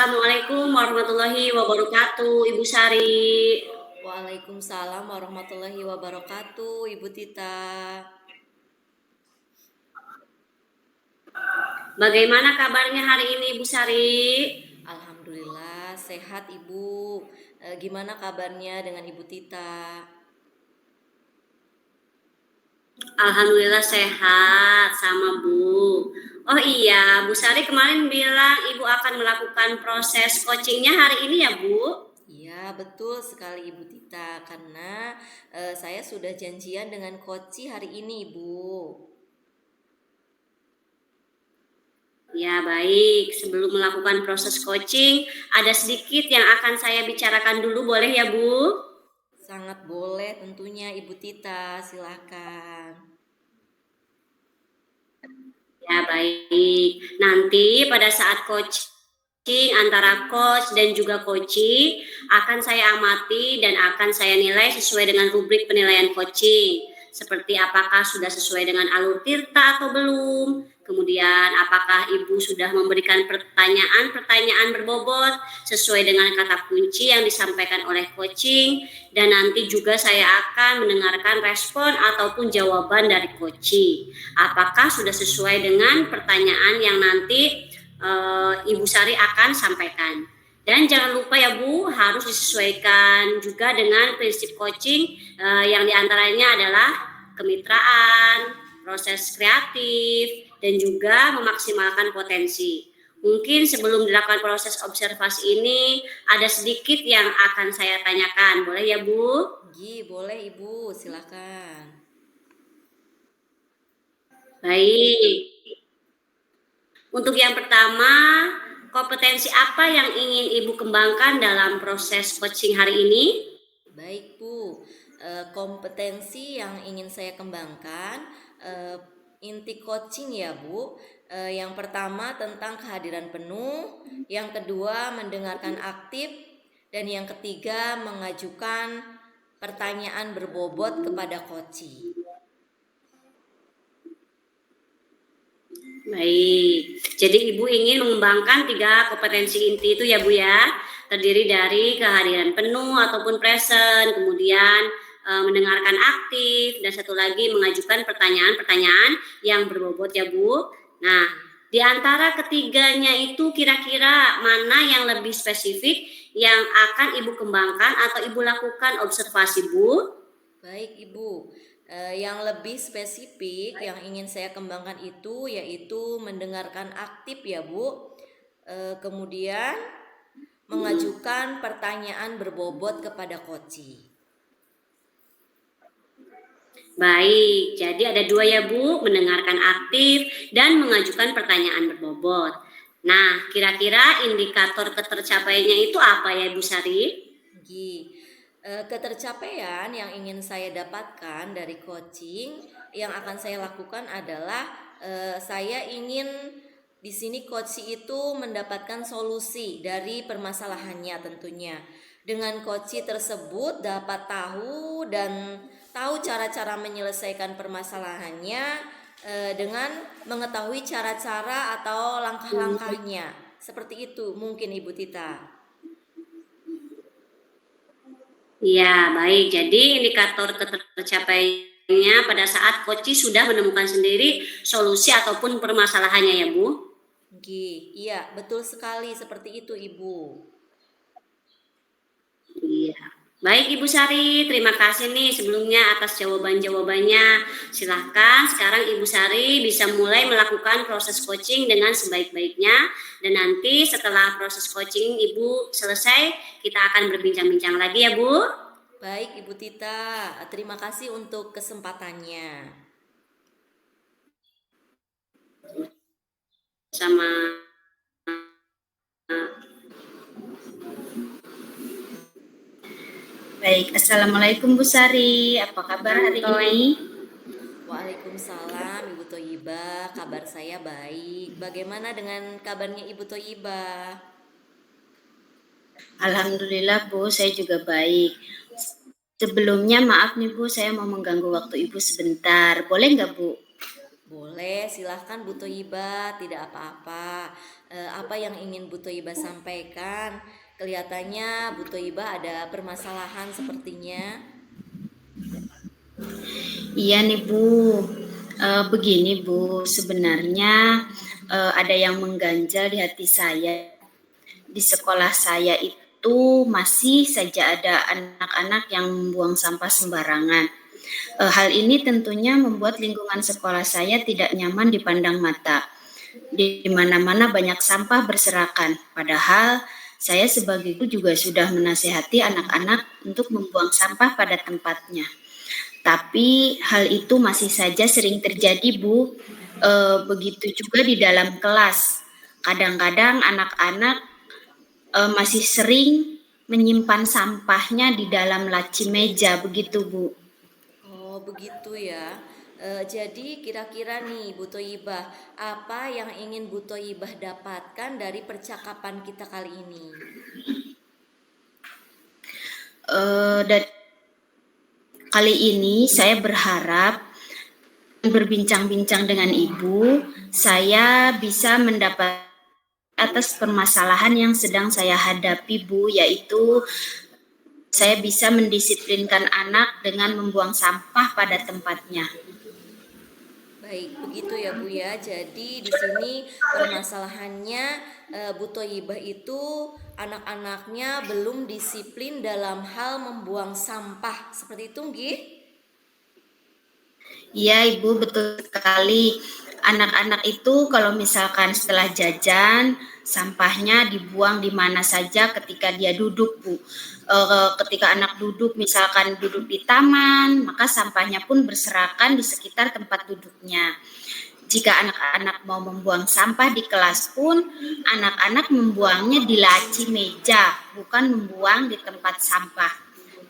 Assalamualaikum warahmatullahi wabarakatuh, Ibu Sari. Waalaikumsalam warahmatullahi wabarakatuh, Ibu Tita. Bagaimana kabarnya hari ini, Ibu Sari? Alhamdulillah sehat Ibu. Gimana kabarnya dengan Ibu Tita? Alhamdulillah sehat sama Bu. Oh iya, Bu Sari kemarin bilang Ibu akan melakukan proses coachingnya hari ini ya, Bu? Iya, betul sekali Ibu Tita, karena saya sudah janjian dengan Koci hari ini, Ibu. Ya, baik. Sebelum melakukan proses coaching, ada sedikit yang akan saya bicarakan dulu, boleh ya, Bu? Sangat boleh tentunya Ibu Tita, silakan. Ya, baik. Nanti pada saat coaching antara coach dan juga coaching akan saya amati dan akan saya nilai sesuai dengan rubrik penilaian coaching. Seperti apakah sudah sesuai dengan alur tirta atau belum. Kemudian apakah Ibu sudah memberikan pertanyaan-pertanyaan berbobot sesuai dengan kata kunci yang disampaikan oleh coaching. Dan nanti juga saya akan mendengarkan respon ataupun jawaban dari coaching. Apakah sudah sesuai dengan pertanyaan yang nanti Ibu Sari akan sampaikan. Dan jangan lupa ya Bu, harus disesuaikan juga dengan prinsip coaching yang diantaranya adalah kemitraan, proses kreatif, dan juga memaksimalkan potensi. Mungkin sebelum dilakukan proses observasi ini, ada sedikit yang akan saya tanyakan. Boleh ya Bu? Boleh Ibu, silakan. Baik. Untuk yang pertama, kompetensi apa yang ingin Ibu kembangkan dalam proses coaching hari ini? Baik Bu, kompetensi yang ingin saya kembangkan, inti coaching ya Bu. Yang pertama tentang kehadiran penuh, yang kedua mendengarkan aktif, dan yang ketiga mengajukan pertanyaan berbobot kepada coaching. Baik, jadi Ibu ingin mengembangkan 3 kompetensi inti itu ya Bu ya, terdiri dari kehadiran penuh ataupun present, kemudian mendengarkan aktif, dan satu lagi mengajukan pertanyaan-pertanyaan yang berbobot ya Bu. Nah, di antara ketiganya itu kira-kira mana yang lebih spesifik yang akan Ibu kembangkan atau Ibu lakukan observasi Bu? Baik Ibu, yang lebih spesifik yang ingin saya kembangkan itu yaitu mendengarkan aktif ya Bu. Kemudian mengajukan pertanyaan berbobot kepada coaching. Baik, jadi ada 2 ya Bu, mendengarkan aktif dan mengajukan pertanyaan berbobot. Nah, kira-kira indikator ketercapaiannya itu apa ya Bu Sari? Ketercapaian yang ingin saya dapatkan dari coaching yang akan saya lakukan adalah saya ingin di sini coaching itu mendapatkan solusi dari permasalahannya tentunya. Dengan coaching tersebut dapat tahu cara-cara menyelesaikan permasalahannya dengan mengetahui cara-cara atau langkah-langkahnya. Seperti itu mungkin Ibu Tita. Ya, baik. Jadi indikator ketercapaiannya pada saat coach sudah menemukan sendiri solusi ataupun permasalahannya ya Bu? Iya, betul sekali seperti itu Ibu. Iya. Baik Ibu Sari, terima kasih nih sebelumnya atas jawaban-jawabannya. Silahkan sekarang Ibu Sari bisa mulai melakukan proses coaching dengan sebaik-baiknya. Dan nanti setelah proses coaching Ibu selesai, kita akan berbincang-bincang lagi ya Bu. Baik Ibu Tita, terima kasih untuk kesempatannya. Sama. Baik, Assalamualaikum Bu Sari, apa kabar hari ini? Waalaikumsalam Ibu Thoyibah, kabar saya baik. Bagaimana dengan kabarnya Ibu Thoyibah? Alhamdulillah Bu, saya juga baik. Sebelumnya maaf nih Bu, saya mau mengganggu waktu Ibu sebentar, boleh nggak Bu? Boleh, silahkan Bu Toyibah, tidak apa-apa. Apa yang ingin Bu Toyibah sampaikan? Kelihatannya Bu Toyibah ada permasalahan sepertinya. Iya nih Bu, begini Bu, sebenarnya ada yang mengganjal di hati saya. Di sekolah saya itu masih saja ada anak-anak yang membuang sampah sembarangan. Hal ini tentunya membuat lingkungan sekolah saya tidak nyaman dipandang mata. Di mana-mana banyak sampah berserakan, padahal saya sebagai guru juga sudah menasihati anak-anak untuk membuang sampah pada tempatnya. Tapi hal itu masih saja sering terjadi, Bu. Begitu juga di dalam kelas. Kadang-kadang anak-anak masih sering menyimpan sampahnya di dalam laci meja, begitu Bu. Oh, begitu ya. Jadi kira-kira nih Bu Toyibah, apa yang ingin Bu Toyibah dapatkan dari percakapan kita kali ini? Dan kali ini saya berharap berbincang-bincang dengan Ibu, saya bisa mendapat atas permasalahan yang sedang saya hadapi, Bu, yaitu saya bisa mendisiplinkan anak dengan membuang sampah pada tempatnya. Baik, begitu ya Bu ya. Jadi di sini permasalahannya Bu Toyibah itu anak-anaknya belum disiplin dalam hal membuang sampah. Seperti itu, nggih? Iya Ibu, betul sekali. Anak-anak itu kalau misalkan setelah jajan, sampahnya dibuang di mana saja ketika dia duduk, Bu. Ketika anak duduk, misalkan duduk di taman, maka sampahnya pun berserakan di sekitar tempat duduknya. Jika anak-anak mau membuang sampah di kelas pun, anak-anak membuangnya di laci meja, bukan membuang di tempat sampah.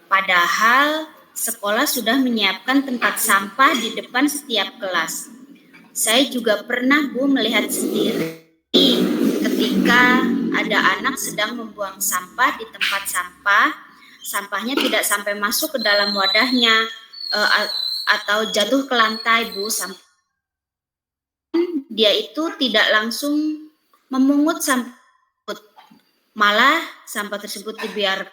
Padahal sekolah sudah menyiapkan tempat sampah di depan setiap kelas. Saya juga pernah Bu melihat sendiri ketika ada anak sedang membuang sampah di tempat sampah, sampahnya tidak sampai masuk ke dalam wadahnya atau jatuh ke lantai Bu. Dia itu tidak langsung memungut sampah, malah sampah tersebut dibiarkan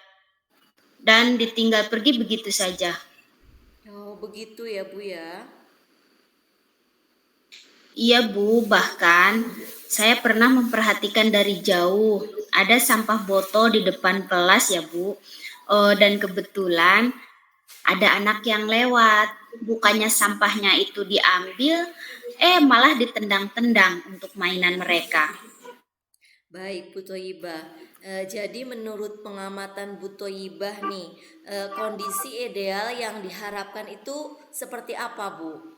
dan ditinggal pergi begitu saja. Oh, begitu ya Bu ya. Iya Bu, bahkan saya pernah memperhatikan dari jauh ada sampah botol di depan kelas ya Bu. Dan kebetulan ada anak yang lewat, bukannya sampahnya itu diambil, malah ditendang-tendang untuk mainan mereka. Baik Bu Toyibah. Jadi menurut pengamatan Bu Toyibah nih, kondisi ideal yang diharapkan itu seperti apa Bu?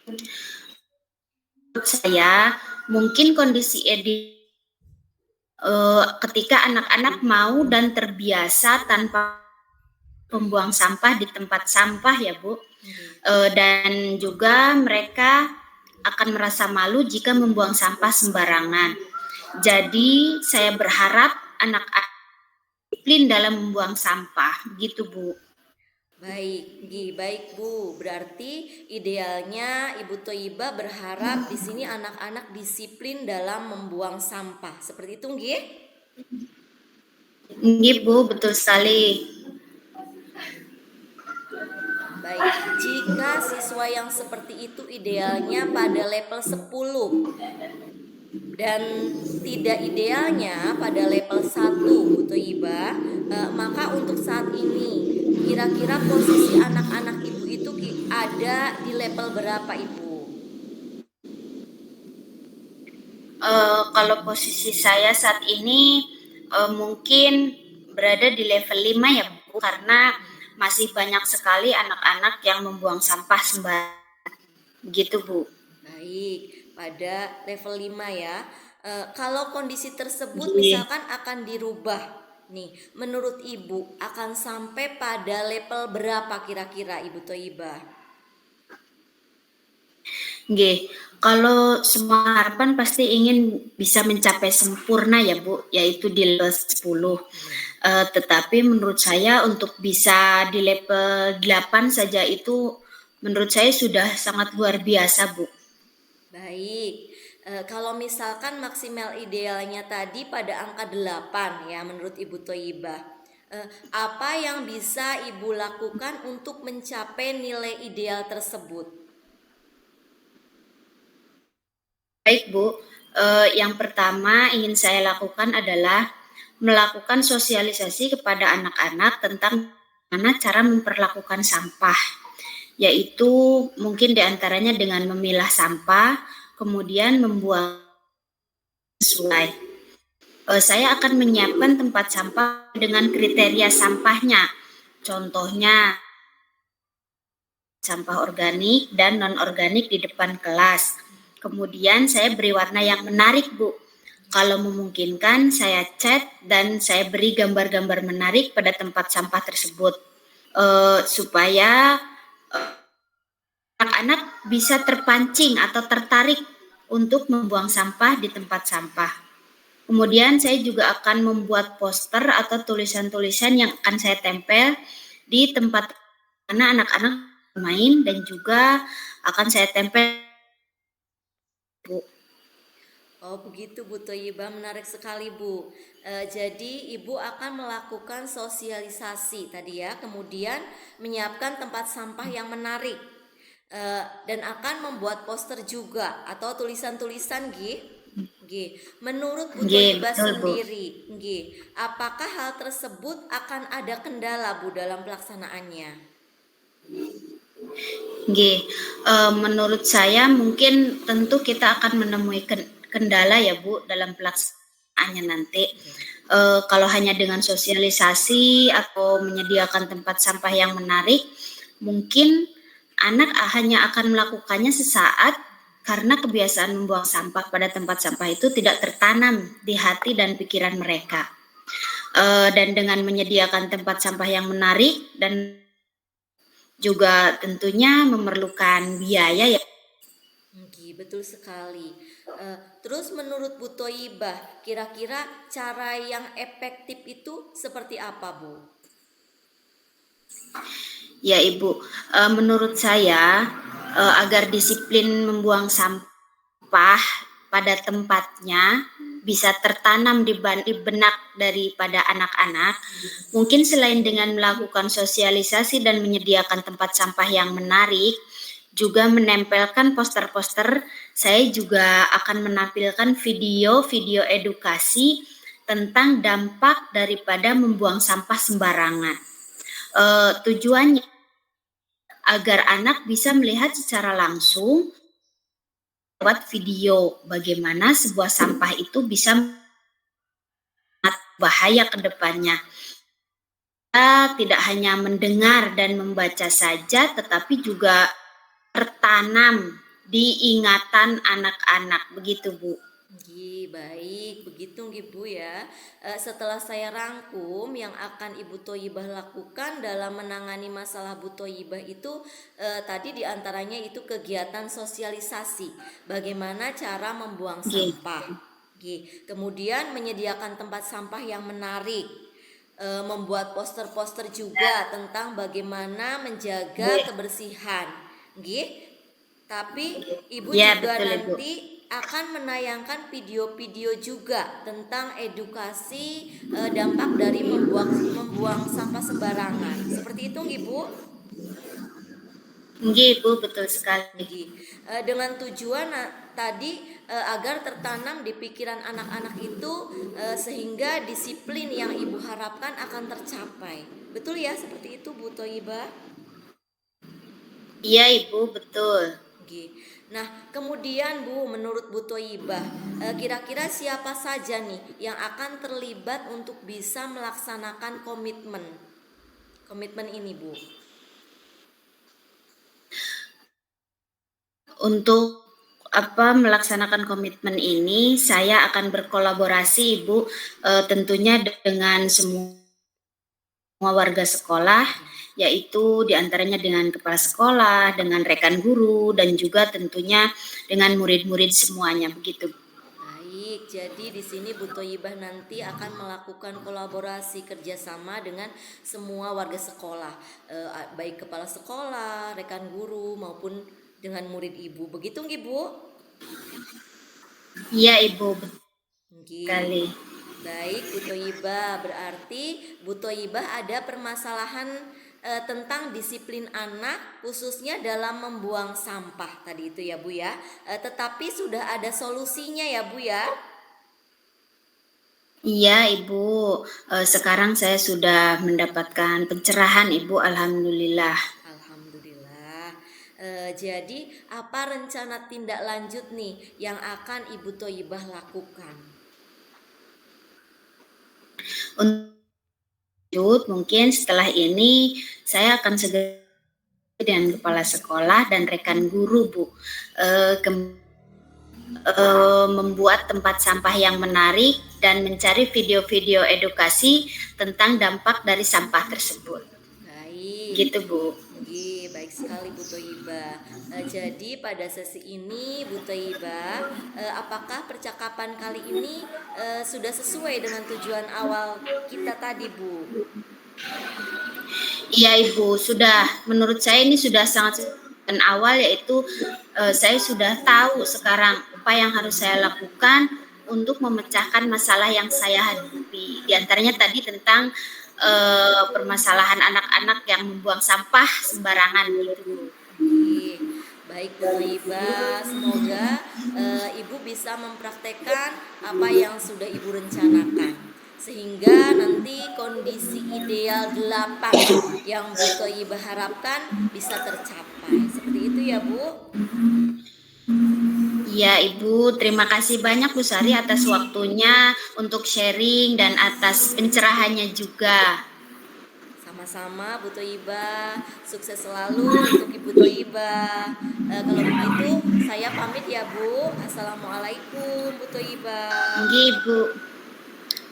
Menurut saya, mungkin kondisi ketika anak-anak mau dan terbiasa tanpa membuang sampah di tempat sampah ya Bu, dan juga mereka akan merasa malu jika membuang sampah sembarangan. Jadi saya berharap anak-anak disiplin dalam membuang sampah, begitu Bu. Baik Bu. Berarti idealnya Ibu Toyibah berharap di sini anak-anak disiplin dalam membuang sampah. Seperti itu, nggih? Nggih Bu, betul sekali. Baik, jika siswa yang seperti itu idealnya pada level 10 dan tidak idealnya pada level 1 Bu Toyibah, maka untuk saat ini kira-kira posisi anak-anak Ibu itu ada di level berapa Ibu? Kalau posisi saya saat ini mungkin berada di level 5 ya Bu, karena masih banyak sekali anak-anak yang membuang sampah sembarangan. Begitu Bu. Baik, pada level 5 ya. Kalau kondisi tersebut misalkan akan dirubah nih, menurut Ibu akan sampai pada level berapa kira-kira Ibu Toyibah? Nggih, kalau semua harapan pasti ingin bisa mencapai sempurna ya Bu, yaitu di level 10. Tetapi menurut saya untuk bisa di level 8 saja itu menurut saya sudah sangat luar biasa, Bu. Baik. Kalau misalkan maksimal idealnya tadi pada angka 8 ya menurut Ibu Thoyibah. Apa yang bisa Ibu lakukan untuk mencapai nilai ideal tersebut? Baik, Bu. Yang pertama ingin saya lakukan adalah melakukan sosialisasi kepada anak-anak tentang bagaimana cara memperlakukan sampah, yaitu mungkin diantaranya dengan memilah sampah, kemudian membuang sungai. Saya akan menyiapkan tempat sampah dengan kriteria sampahnya. Contohnya sampah organik dan non-organik di depan kelas. Kemudian saya beri warna yang menarik, Bu. Kalau memungkinkan, saya cat dan saya beri gambar-gambar menarik pada tempat sampah tersebut. Supaya anak-anak bisa terpancing atau tertarik untuk membuang sampah di tempat sampah. Kemudian saya juga akan membuat poster atau tulisan-tulisan yang akan saya tempel di tempat mana anak-anak bermain dan juga akan saya tempel, Bu. Oh begitu Bu Thoyibah, menarik sekali Bu. Jadi Ibu akan melakukan sosialisasi tadi ya, kemudian menyiapkan tempat sampah yang menarik, dan akan membuat poster juga atau tulisan-tulisan menurut Bu Thoyibah sendiri, apakah hal tersebut akan ada kendala Bu dalam pelaksanaannya? Menurut saya mungkin tentu kita akan menemui kendala ya Bu dalam pelaksanaannya nanti. Kalau hanya dengan sosialisasi atau menyediakan tempat sampah yang menarik, mungkin anak hanya akan melakukannya sesaat karena kebiasaan membuang sampah pada tempat sampah itu tidak tertanam di hati dan pikiran mereka. Dan dengan menyediakan tempat sampah yang menarik dan juga tentunya memerlukan biaya ya. Betul sekali. Terus menurut Bu Thoyibah, kira-kira cara yang efektif itu seperti apa Bu? Ya Ibu, menurut saya agar disiplin membuang sampah pada tempatnya bisa tertanam di benak daripada anak-anak, mungkin selain dengan melakukan sosialisasi dan menyediakan tempat sampah yang menarik, juga menempelkan poster-poster, saya juga akan menampilkan video-video edukasi tentang dampak daripada membuang sampah sembarangan. Tujuannya agar anak bisa melihat secara langsung lewat video bagaimana sebuah sampah itu bisa bahaya ke depannya. Kita tidak hanya mendengar dan membaca saja, tetapi juga tertanam di ingatan anak-anak, begitu Bu. Baik, begitu Bu ya. Setelah saya rangkum yang akan Ibu Thoyibah lakukan dalam menangani masalah Bu Thoyibah itu tadi diantaranya itu kegiatan sosialisasi, bagaimana cara membuang sampah. Kemudian menyediakan tempat sampah yang menarik, membuat poster-poster juga tentang bagaimana menjaga kebersihan. Tapi Ibu juga nanti akan menayangkan video-video juga tentang edukasi dampak dari membuang sampah sembarangan. Seperti itu Bu? Bu, betul sekali. Dengan tujuan tadi agar tertanam di pikiran anak-anak itu sehingga disiplin yang Ibu harapkan akan tercapai. Betul ya, seperti itu Bu Thoyibah? Iya Ibu, betul. Nah, kemudian Bu, menurut Bu Thoyibah, kira-kira siapa saja nih yang akan terlibat untuk bisa melaksanakan komitmen ini Bu? Untuk melaksanakan komitmen ini, saya akan berkolaborasi Ibu, tentunya dengan semua warga sekolah, yaitu diantaranya dengan kepala sekolah, dengan rekan guru, dan juga tentunya dengan murid-murid semuanya, begitu. Baik, Jadi di sini Bu Thoyibah nanti akan melakukan kolaborasi kerjasama dengan semua warga sekolah, baik kepala sekolah, rekan guru maupun dengan murid Ibu. Begitu nggih Bu? Iya Ibu, betul Nggih. sekali. Baik Bu Thoyibah, berarti Bu Thoyibah ada permasalahan tentang disiplin anak khususnya dalam membuang sampah tadi itu ya Bu ya. Tetapi sudah ada solusinya ya Bu ya. Iya Ibu, sekarang saya sudah mendapatkan pencerahan Ibu, alhamdulillah. Alhamdulillah. Jadi apa rencana tindak lanjut nih yang akan Ibu Thoyibah lakukan? Untuk mungkin setelah ini saya akan segera dengan kepala sekolah dan rekan guru Bu, membuat tempat sampah yang menarik dan mencari video-video edukasi tentang dampak dari sampah tersebut. Baik. Gitu Bu. Nggih, baik sekali Bu Thoyibah. Jadi pada sesi ini Bu Thoyibah, apakah percakapan kali ini sudah sesuai dengan tujuan awal kita tadi Bu? Iya Ibu, sudah. Menurut saya ini sudah sangat awal, yaitu saya sudah tahu sekarang apa yang harus saya lakukan untuk memecahkan masalah yang saya hadapi. Di antaranya tadi tentang permasalahan anak-anak yang membuang sampah sembarangan gitu. Oke, baik Bu Thoyibah, semoga Ibu bisa mempraktekkan apa yang sudah Ibu rencanakan sehingga nanti kondisi ideal 8 yang Bu Thoyibah harapkan bisa tercapai. Seperti itu ya Bu. Iya Ibu, terima kasih banyak Bu Sari atas waktunya untuk sharing dan atas pencerahannya juga. Sama-sama Bu Thoyibah, sukses selalu untuk Ibu Thoyibah. Kalau begitu saya pamit ya Bu. Assalamualaikum Bu Thoyibah. Nggih Bu.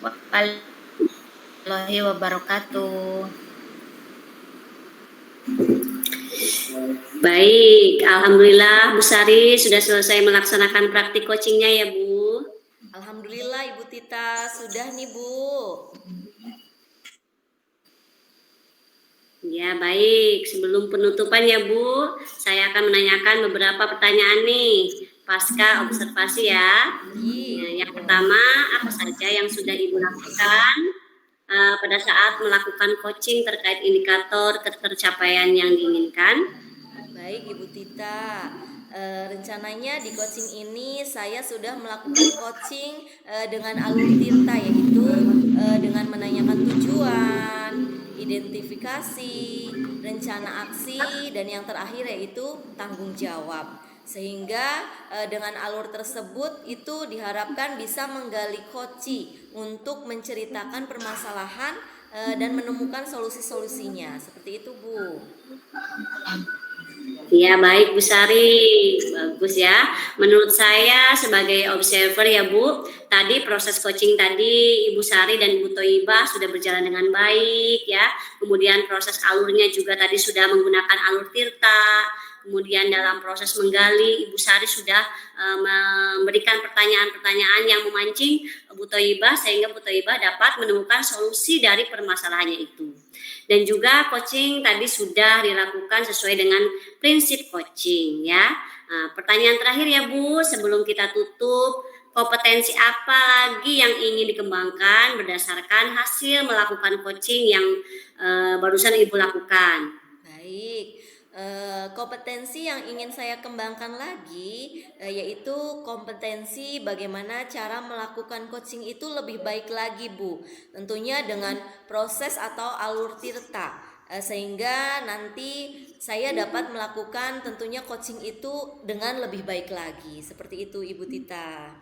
Warahmatullahi wabarakatuh. Baik, alhamdulillah Bu Sari sudah selesai melaksanakan praktik coachingnya ya Bu. Alhamdulillah Ibu Tita sudah nih Bu. Ya baik, sebelum penutupan ya Bu, saya akan menanyakan beberapa pertanyaan nih pasca observasi ya. Yang pertama, apa saja yang sudah Ibu lakukan pada saat melakukan coaching terkait indikator ketercapaian yang diinginkan? Baik Ibu Tita, rencananya di coaching ini saya sudah melakukan coaching dengan alur tirta, yaitu dengan menanyakan tujuan, identifikasi, rencana aksi, dan yang terakhir yaitu tanggung jawab. Sehingga dengan alur tersebut itu diharapkan bisa menggali koci untuk menceritakan permasalahan dan menemukan solusi-solusinya. Seperti itu Bu. Ya baik Bu Sari, bagus ya. Menurut saya sebagai observer ya Bu, tadi proses coaching tadi Ibu Sari dan Ibu Thoyibah sudah berjalan dengan baik ya. Kemudian proses alurnya juga tadi sudah menggunakan alur tirta. Kemudian dalam proses menggali, Ibu Sari sudah memberikan pertanyaan-pertanyaan yang memancing Bu Thoyibah sehingga Bu Thoyibah dapat menemukan solusi dari permasalahannya itu. Dan juga coaching tadi sudah dilakukan sesuai dengan prinsip coaching ya. Nah, pertanyaan terakhir ya Bu, sebelum kita tutup, kompetensi apa lagi yang ingin dikembangkan berdasarkan hasil melakukan coaching yang barusan Ibu lakukan? Baik. Kompetensi yang ingin saya kembangkan lagi yaitu kompetensi bagaimana cara melakukan coaching itu lebih baik lagi Bu. Tentunya dengan proses atau alur tirta sehingga nanti saya dapat melakukan tentunya coaching itu dengan lebih baik lagi. Seperti itu Ibu Tita.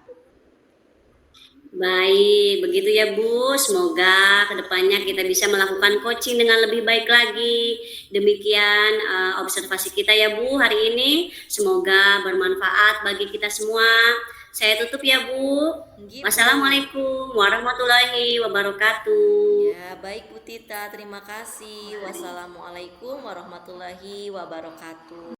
Baik, begitu ya Bu. Semoga kedepannya kita bisa melakukan coaching dengan lebih baik lagi. Demikian observasi kita ya Bu hari ini. Semoga bermanfaat bagi kita semua. Saya tutup ya Bu. Wassalamualaikum warahmatullahi wabarakatuh. Ya, baik Bu Tita, terima kasih. Wassalamualaikum warahmatullahi wabarakatuh.